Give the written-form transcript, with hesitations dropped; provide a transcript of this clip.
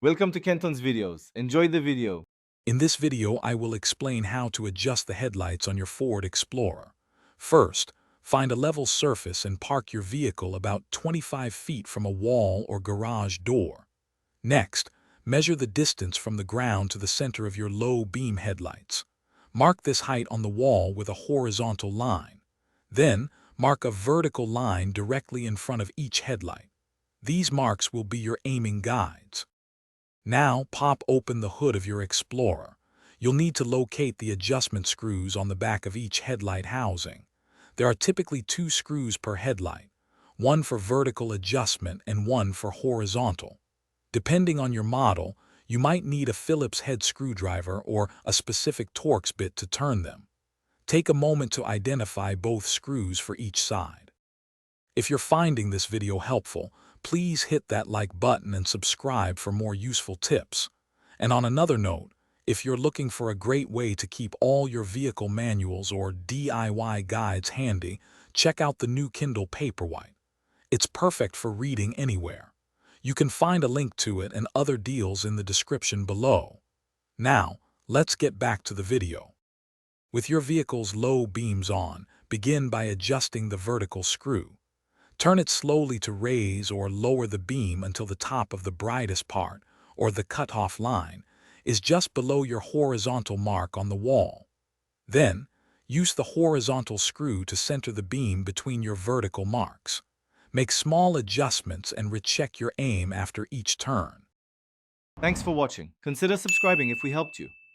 Welcome to Kenton's videos. Enjoy the video. In this video, I will explain how to adjust the headlights on your Ford Explorer. First, find a level surface and park your vehicle about 25 feet from a wall or garage door. Next, measure the distance from the ground to the center of your low beam headlights. Mark this height on the wall with a horizontal line. Then, mark a vertical line directly in front of each headlight. These marks will be your aiming guides. Now, pop open the hood of your Explorer. You'll need to locate the adjustment screws on the back of each headlight housing. There are typically 2 screws per headlight, one for vertical adjustment and one for horizontal. Depending on your model, you might need a Phillips head screwdriver or a specific Torx bit to turn them. Take a moment to identify both screws for each side. If you're finding this video helpful, please hit that like button and subscribe for more useful tips. And on another note, if you're looking for a great way to keep all your vehicle manuals or DIY guides handy, check out the new Kindle Paperwhite. It's perfect for reading anywhere. You can find a link to it and other deals in the description below. Now, let's get back to the video. With your vehicle's low beams on, begin by adjusting the vertical screw. Turn it slowly to raise or lower the beam until the top of the brightest part, or the cutoff line, is just below your horizontal mark on the wall. Then, use the horizontal screw to center the beam between your vertical marks. Make small adjustments and recheck your aim after each turn. Thanks for watching. Consider subscribing if we helped you.